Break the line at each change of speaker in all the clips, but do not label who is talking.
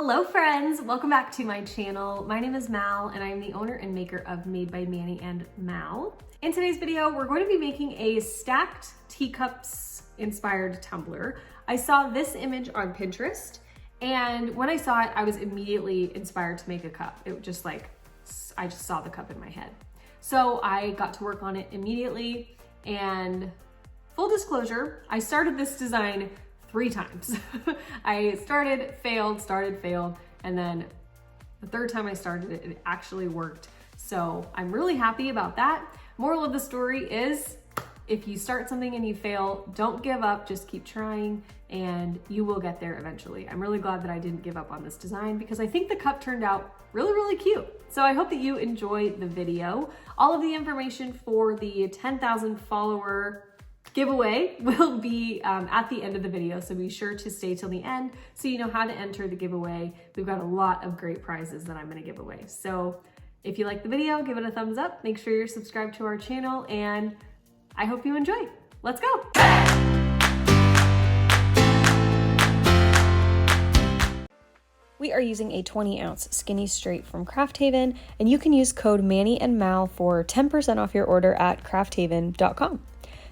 Hello friends, welcome back to my channel. My name is Mal and I am the owner and maker of Made by Manny and Mal. In today's video, we're going to be making a stacked teacups inspired tumbler. I saw this image on Pinterest and when I saw it, I was immediately inspired to make a cup. It was just like, I just saw the cup in my head. So I got to work on it immediately, and full disclosure, I started this design 3 times. I started, failed, and then the 3rd time I started it, it actually worked. So I'm really happy about that. Moral of the story is, if you start something and you fail, don't give up, just keep trying and you will get there eventually. I'm really glad that I didn't give up on this design because I think the cup turned out really, really cute. So I hope that you enjoy the video. All of the information for the 10,000 follower giveaway will be at the end of the video, so be sure to stay till the end so you know how to enter the giveaway. We've got a lot of great prizes that I'm going to give away. So if you like the video, give it a thumbs up, make sure you're subscribed to our channel, and I hope you enjoy. Let's go! We are using a 20-ounce skinny straight from Craft Haven, and you can use code MANIANDMAL for 10% off your order at crafthaven.com.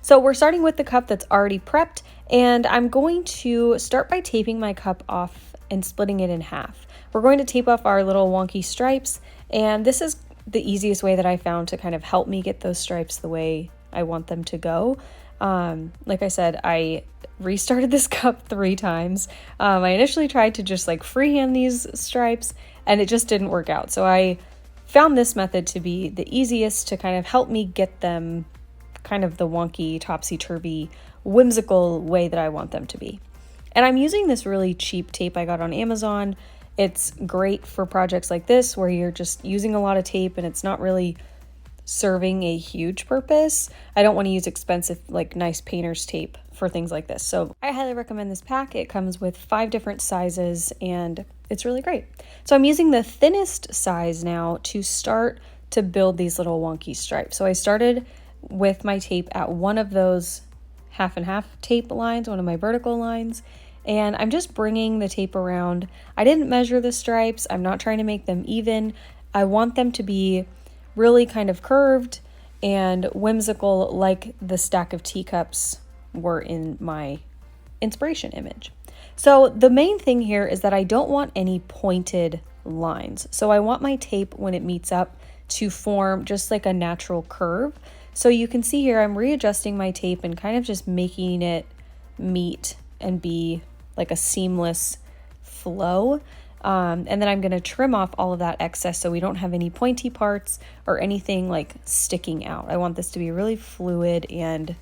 So we're starting with the cup that's already prepped, and I'm going to start by taping my cup off and splitting it in half. We're going to tape off our little wonky stripes, and this is the easiest way that I found to kind of help me get those stripes the way I want them to go. Like I said, I restarted this cup 3 times. I initially tried to just like freehand these stripes, and it just didn't work out. So I found this method to be the easiest to kind of help me get them kind of the wonky, topsy-turvy, whimsical way that I want them to be. And I'm using this really cheap tape I got on Amazon. It's great for projects like this where you're just using a lot of tape and it's not really serving a huge purpose. I don't want to use expensive, like nice painter's tape for things like this. So I highly recommend this pack. It comes with 5 different sizes and it's really great. So I'm using the thinnest size now to start to build these little wonky stripes. So I started with my tape at one of those half and half tape lines, one of my vertical lines, and I'm just bringing the tape around. I didn't measure the stripes. I'm not trying to make them even. I want them to be really kind of curved and whimsical like the stack of teacups were in my inspiration image. So the main thing here is that I don't want any pointed lines. So I want my tape, when it meets up, to form just like a natural curve. So you can see here, I'm readjusting my tape and kind of just making it meet and be like a seamless flow. And then I'm going to trim off all of that excess so we don't have any pointy parts or anything like sticking out. I want this to be really fluid and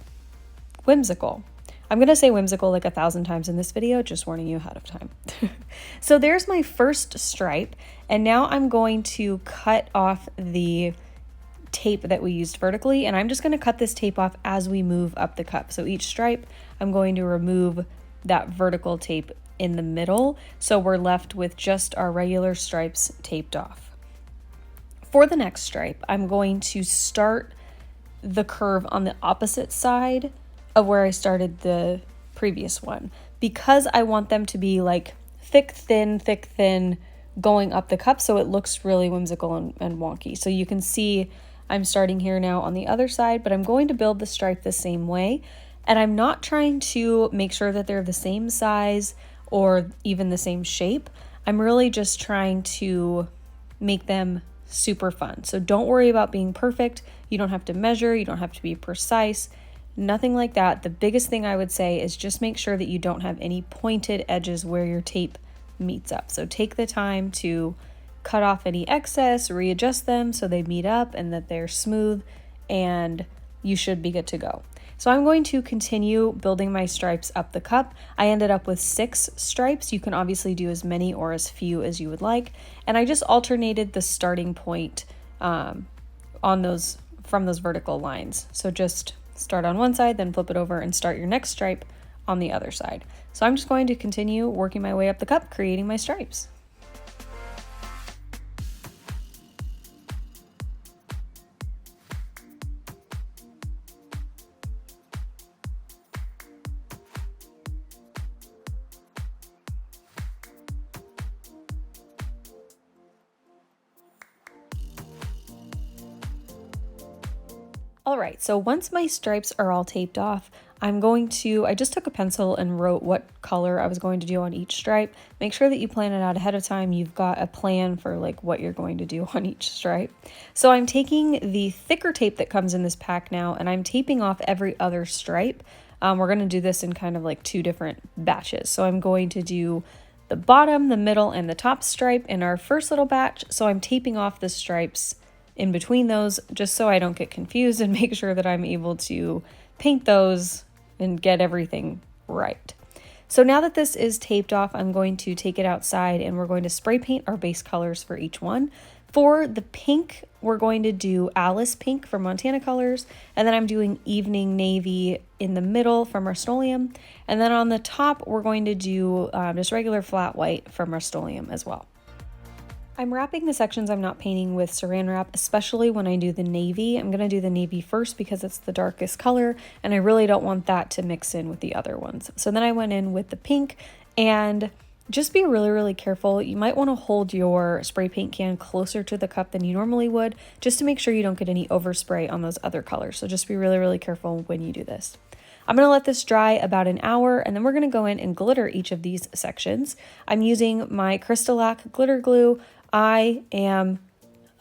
whimsical. I'm going to say whimsical like 1,000 times in this video, just warning you ahead of time. So there's my first stripe, and now I'm going to cut off the tape that we used vertically, and I'm just going to cut this tape off as we move up the cup. So each stripe, I'm going to remove that vertical tape in the middle, so we're left with just our regular stripes taped off. For the next stripe, I'm going to start the curve on the opposite side of where I started the previous one, because I want them to be like thick, thin, going up the cup, so it looks really whimsical and wonky. So you can see I'm starting here now on the other side, but I'm going to build the stripe the same way. And I'm not trying to make sure that they're the same size or even the same shape. I'm really just trying to make them super fun. So don't worry about being perfect. You don't have to measure, you don't have to be precise, nothing like that. The biggest thing I would say is just make sure that you don't have any pointed edges where your tape meets up. So take the time to cut off any excess, readjust them so they meet up and that they're smooth, and you should be good to go. So I'm going to continue building my stripes up the cup. I ended up with 6 stripes. You can obviously do as many or as few as you would like. And I just alternated the starting point on those from those vertical lines. So just start on one side, then flip it over and start your next stripe on the other side. So I'm just going to continue working my way up the cup, creating my stripes. All right, so once my stripes are all taped off, I just took a pencil and wrote what color I was going to do on each stripe. Make sure that you plan it out ahead of time. You've got a plan for like what you're going to do on each stripe. So I'm taking the thicker tape that comes in this pack now, and I'm taping off every other stripe. We're going to do this in kind of like 2 different batches. So I'm going to do the bottom, the middle, and the top stripe in our first little batch. So I'm taping off the stripes in between those just so I don't get confused and make sure that I'm able to paint those and get everything right. So now that this is taped off, I'm going to take it outside and we're going to spray paint our base colors for each one. For the pink, we're going to do Alice Pink from Montana Colors, and then I'm doing Evening Navy in the middle from Rustoleum, and then on the top, we're going to do just regular flat white from Rustoleum as well. I'm wrapping the sections I'm not painting with saran wrap, especially when I do the navy. I'm going to do the navy first because it's the darkest color, and I really don't want that to mix in with the other ones. So then I went in with the pink, and just be really, really careful. You might want to hold your spray paint can closer to the cup than you normally would, just to make sure you don't get any overspray on those other colors. So just be really, really careful when you do this. I'm going to let this dry about an hour, and then we're going to go in and glitter each of these sections. I'm using my CRYSTALAC glitter glue. I am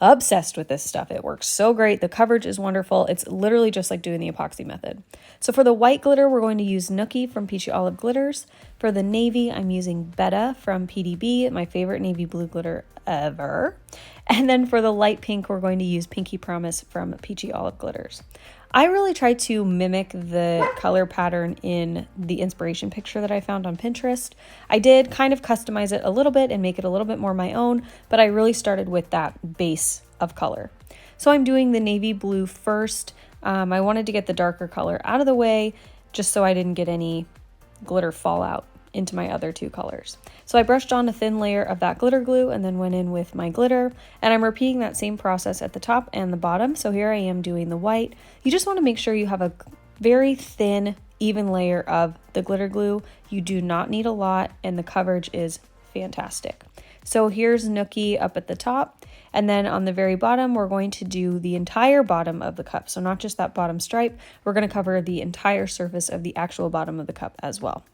obsessed with this stuff. It works so great. The coverage is wonderful. It's literally just like doing the epoxy method. So for the white glitter, we're going to use NOOKIE from Peachy Olive Glitters. For the navy, I'm using Betta from PDB, my favorite navy blue glitter ever. And then for the light pink, we're going to use Pinky Promise from Peachy Olive Glitters. I really tried to mimic the color pattern in the inspiration picture that I found on Pinterest. I did kind of customize it a little bit and make it a little bit more my own, but I really started with that base of color. So I'm doing the navy blue first. I wanted to get the darker color out of the way just so I didn't get any glitter fallout into my other 2 colors. So I brushed on a thin layer of that glitter glue and then went in with my glitter, and I'm repeating that same process at the top and the bottom. So here I am doing the white. You just want to make sure you have a very thin, even layer of the glitter glue. You do not need a lot, and the coverage is fantastic. So here's NOOKIE up at the top, and then on the very bottom, we're going to do the entire bottom of the cup. So not just that bottom stripe, we're going to cover the entire surface of the actual bottom of the cup as well.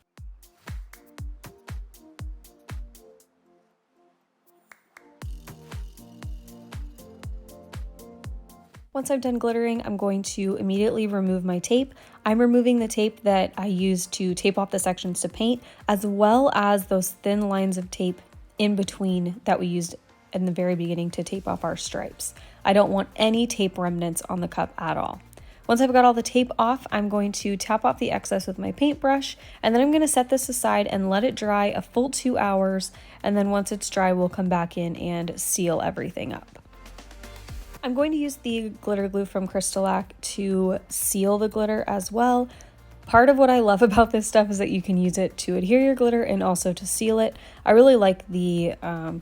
Once I've done glittering, I'm going to immediately remove my tape. I'm removing the tape that I used to tape off the sections to paint, as well as those thin lines of tape in between that we used in the very beginning to tape off our stripes. I don't want any tape remnants on the cup at all. Once I've got all the tape off, I'm going to tap off the excess with my paintbrush, and then I'm going to set this aside and let it dry a full 2 hours, and then once it's dry, we'll come back in and seal everything up. I'm going to use the glitter glue from CRYSTALAC to seal the glitter as well. Part of what I love about this stuff is that you can use it to adhere your glitter and also to seal it. I really like the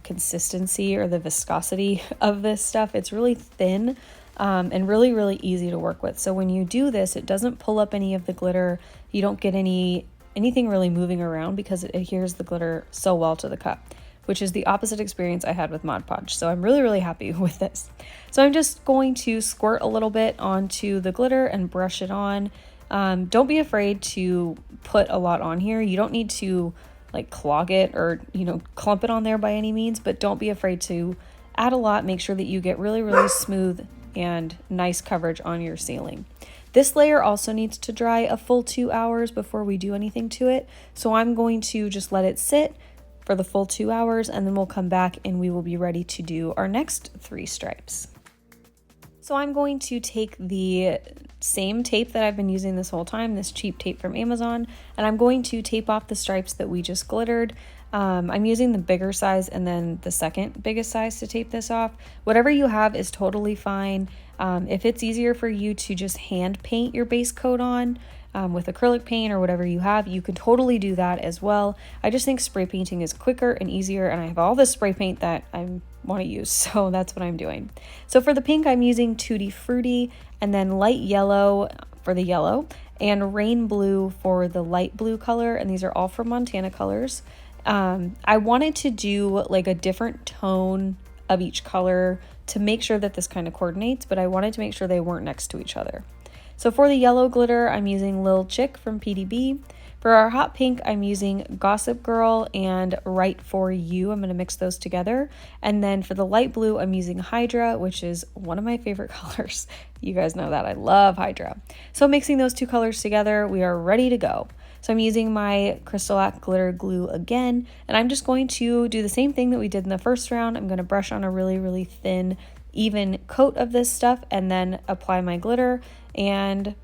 consistency or the viscosity of this stuff. It's really thin and really, really easy to work with. So when you do this, it doesn't pull up any of the glitter. You don't get anything really moving around because it adheres the glitter so well to the cup, which is the opposite experience I had with Mod Podge. So I'm really, really happy with this. So I'm just going to squirt a little bit onto the glitter and brush it on. Don't be afraid to put a lot on here. You don't need to like clog it or, clump it on there by any means, but don't be afraid to add a lot. Make sure that you get really, really smooth and nice coverage on your ceiling. This layer also needs to dry a full 2 hours before we do anything to it. So I'm going to just let it sit for the full 2 hours, and then we'll come back and we will be ready to do our next 3 stripes. So I'm going to take the same tape that I've been using this whole time, this cheap tape from Amazon, and I'm going to tape off the stripes that we just glittered. I'm using the bigger size and then the second biggest size to tape this off. Whatever you have is totally fine. If it's easier for you to just hand paint your base coat on with acrylic paint or whatever you have, you can totally do that as well. I just think spray painting is quicker and easier, and I have all this spray paint that I want to use, so that's what I'm doing. So for the pink, I'm using Tutti Frutti, and then light yellow for the yellow, and rain blue for the light blue color, and these are all from Montana Colors. I wanted to do like a different tone of each color to make sure that this kind of coordinates, but I wanted to make sure they weren't next to each other. So for the yellow glitter, I'm using Lil Chick from PDB. For our hot pink, I'm using Gossip Girl and Right For You. I'm going to mix those together. And then for the light blue, I'm using Hydra, which is one of my favorite colors. You guys know that I love Hydra. So mixing those two colors together, we are ready to go. So I'm using my CRYSTALAC glitter glue again, and I'm just going to do the same thing that we did in the first round. I'm going to brush on a really, really thin, even coat of this stuff and then apply my glitter, and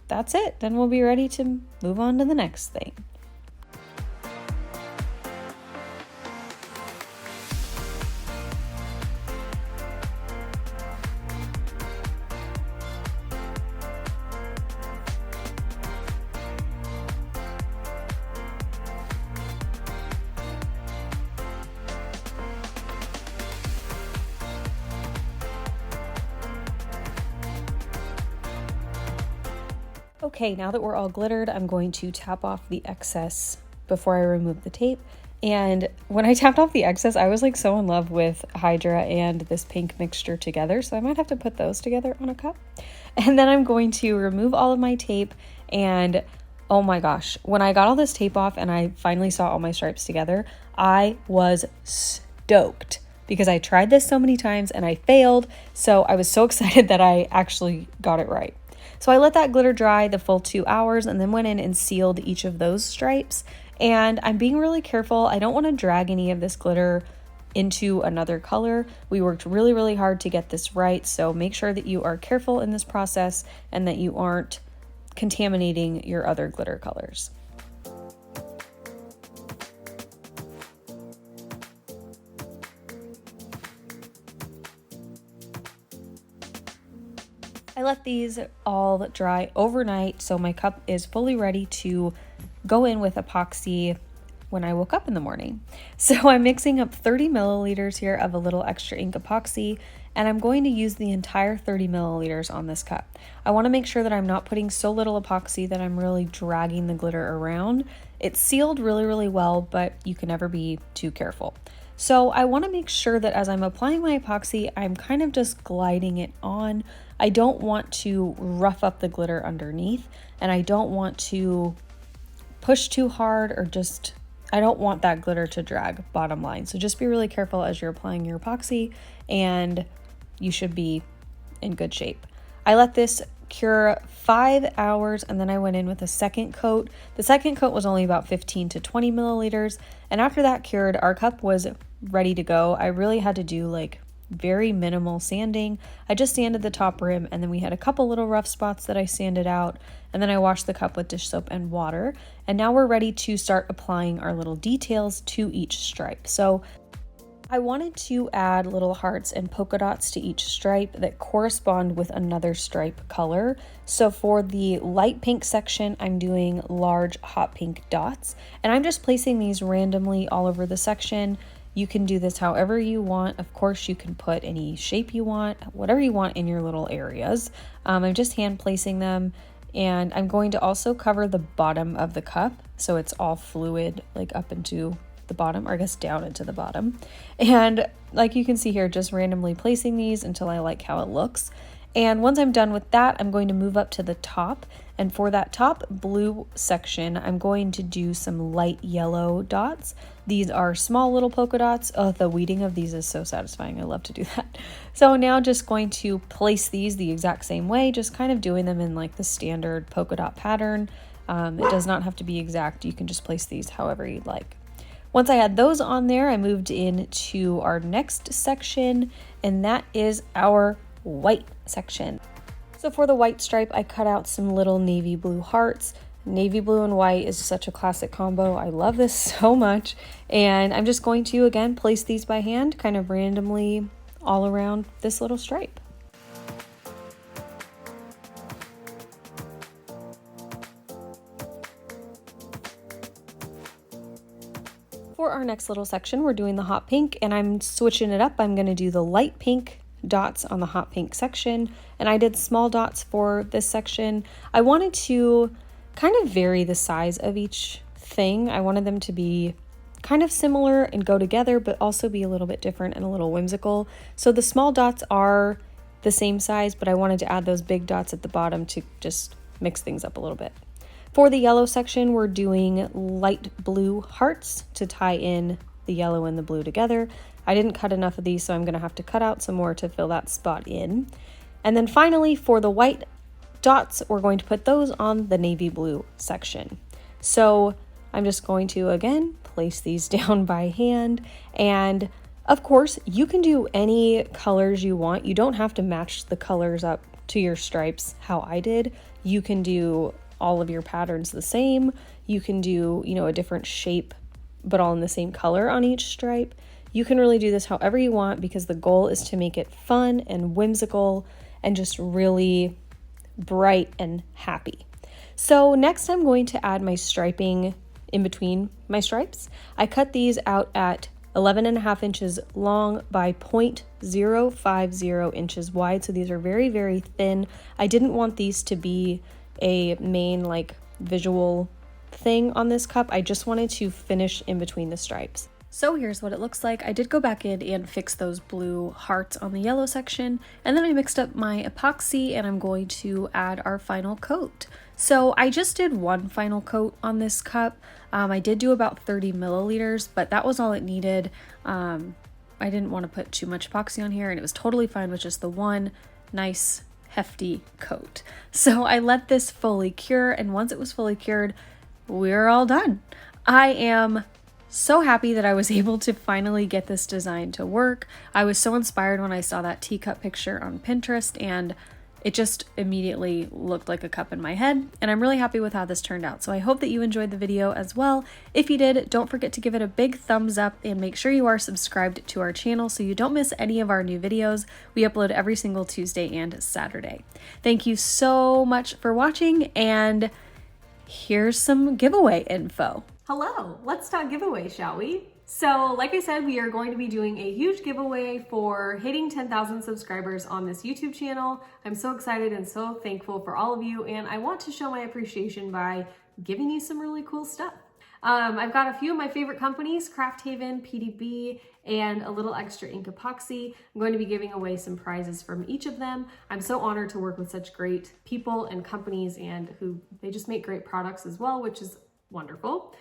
that's it. Then we'll be ready to move on to the next thing. Okay, now that we're all glittered, I'm going to tap off the excess before I remove the tape. And when I tapped off the excess, I was like so in love with Hydra and this pink mixture together, so I might have to put those together on a cup. And then I'm going to remove all of my tape, and oh my gosh, when I got all this tape off and I finally saw all my stripes together, I was stoked because I tried this so many times and I failed, so I was so excited that I actually got it right. So I let that glitter dry the full 2 hours and then went in and sealed each of those stripes. And I'm being really careful. I don't want to drag any of this glitter into another color. We worked really, really hard to get this right. So make sure that you are careful in this process and that you aren't contaminating your other glitter colors. I let these all dry overnight, so my cup is fully ready to go in with epoxy when I woke up in the morning. So I'm mixing up 30 milliliters here of a little extra ink epoxy, and I'm going to use the entire 30 milliliters on this cup. I want to make sure that I'm not putting so little epoxy that I'm really dragging the glitter around. It's sealed really, really well, but you can never be too careful. So I want to make sure that as I'm applying my epoxy, I'm kind of just gliding it on. I don't want to rough up the glitter underneath, and I don't want to push too hard or I don't want that glitter to drag, bottom line. So just be really careful as you're applying your epoxy, and you should be in good shape. I let this cure 5 hours, and then I went in with a second coat. The second coat was only about 15 to 20 milliliters, and after that cured, our cup was ready to go. I really had to do like very minimal sanding. I just sanded the top rim, and then we had a couple little rough spots that I sanded out, and then I washed the cup with dish soap and water. And now we're ready to start applying our little details to each stripe. So I wanted to add little hearts and polka dots to each stripe that correspond with another stripe color. So for the light pink section, I'm doing large hot pink dots, and I'm just placing these randomly all over the section. You can do this however you want. Of course, you can put any shape you want, whatever you want in your little areas. I'm just hand placing them, and I'm going to also cover the bottom of the cup so it's all fluid, like up into the bottom, or I guess down into the bottom. And like you can see here, just randomly placing these until I like how it looks. And once I'm done with that, I'm going to move up to the top. And for that top blue section, I'm going to do some light yellow dots. These are small little polka dots. Oh, the weeding of these is so satisfying. I love to do that. So now just going to place these the exact same way, just kind of doing them in like the standard polka dot pattern. It does not have to be exact. You can just place these however you'd like. Once I had those on there, I moved into our next section, and that is our white section. So for the white stripe, I cut out some little navy blue hearts. Navy blue and white is such a classic combo. I love this so much. And I'm just going to, again, place these by hand, kind of randomly all around this little stripe. For our next little section, we're doing the hot pink, and I'm switching it up. I'm going to do the light pink dots on the hot pink section, and I did small dots for this section. I wanted to kind of vary the size of each thing. I wanted them to be kind of similar and go together, but also be a little bit different and a little whimsical. So the small dots are the same size, but I wanted to add those big dots at the bottom to just mix things up a little bit. For the yellow section, we're doing light blue hearts to tie in the yellow and the blue together. I didn't cut enough of these, so I'm gonna have to cut out some more to fill that spot in. And then finally, for the white dots, we're going to put those on the navy blue section. So I'm just going to, again, place these down by hand. And of course, you can do any colors you want. You don't have to match the colors up to your stripes how I did. You can do all of your patterns the same. You can do, a different shape, but all in the same color on each stripe. You can really do this however you want because the goal is to make it fun and whimsical and just really bright and happy. So next I'm going to add my striping in between my stripes. I cut these out at 11.5 inches long by 0.050 inches wide. So these are very, very thin. I didn't want these to be a main visual thing on this cup. I just wanted to finish in between the stripes. So here's what it looks like. I did go back in and fix those blue hearts on the yellow section, and then I mixed up my epoxy and I'm going to add our final coat. So I just did one final coat on this cup. I did do about 30 milliliters, but that was all it needed. I didn't want to put too much epoxy on here, and it was totally fine with just the one nice hefty coat. So I let this fully cure, and once it was fully cured, we're all done. I am so happy that I was able to finally get this design to work. I was so inspired when I saw that teacup picture on Pinterest, and it just immediately looked like a cup in my head, and I'm really happy with how this turned out. So I hope that you enjoyed the video as well. If you did, don't forget to give it a big thumbs up and make sure you are subscribed to our channel so you don't miss any of our new videos. We upload every single Tuesday and Saturday. Thank you so much for watching, and here's some giveaway info. Hello, let's talk giveaway, shall we? So like I said, we are going to be doing a huge giveaway for hitting 10,000 subscribers on this YouTube channel. I'm so excited and so thankful for all of you, and I want to show my appreciation by giving you some really cool stuff. I've got a few of my favorite companies, Craft Haven, PDB, and a little extra ink epoxy. I'm going to be giving away some prizes from each of them. I'm so honored to work with such great people and companies, and they just make great products as well, which is wonderful.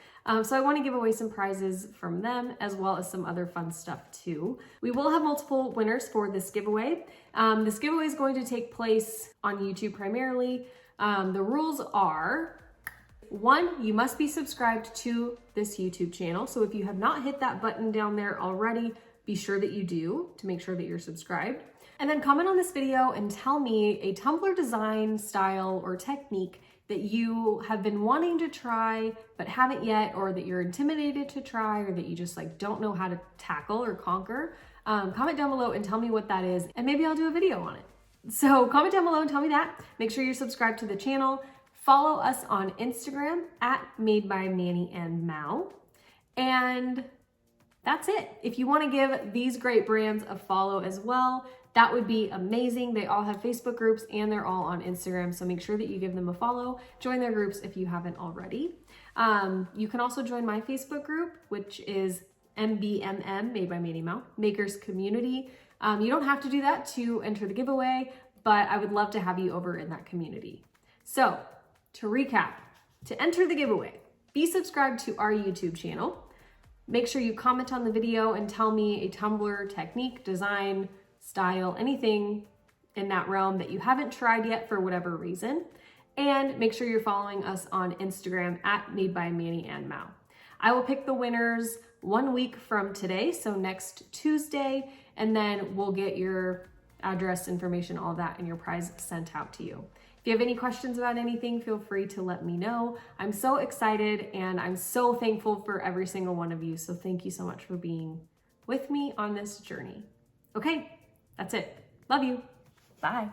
So I want to give away some prizes from them as well as some other fun stuff too. We will have multiple winners for this giveaway. This giveaway is going to take place on YouTube primarily. The rules are: 1, you must be subscribed to this YouTube channel. So if you have not hit that button down there already, be sure that you do to make sure that you're subscribed. And then comment on this video and tell me a tumbler design, style, or technique that you have been wanting to try but haven't yet, or that you're intimidated to try, or that you just don't know how to tackle or conquer. Comment down below and tell me what that is, and maybe I'll do a video on it. So comment down below and tell me that. Make sure you're subscribed to the channel. Follow us on Instagram at MadeByMannyandMal. And that's it. If you want to give these great brands a follow as well, that would be amazing. They all have Facebook groups and they're all on Instagram, so make sure that you give them a follow. Join their groups if you haven't already. You can also join my Facebook group, which is MBMM, Made by Manny Mal, Makers Community. You don't have to do that to enter the giveaway, but I would love to have you over in that community. So to recap, to enter the giveaway, be subscribed to our YouTube channel. Make sure you comment on the video and tell me a tumbler technique, design, style, anything in that realm that you haven't tried yet for whatever reason. And make sure you're following us on Instagram at MadeByMannyandMal. I will pick the winners 1 week from today, so next Tuesday, and then we'll get your address, information, all that, and your prize sent out to you. If you have any questions about anything, feel free to let me know. I'm so excited and I'm so thankful for every single one of you. So thank you so much for being with me on this journey. Okay, that's it. Love you. Bye.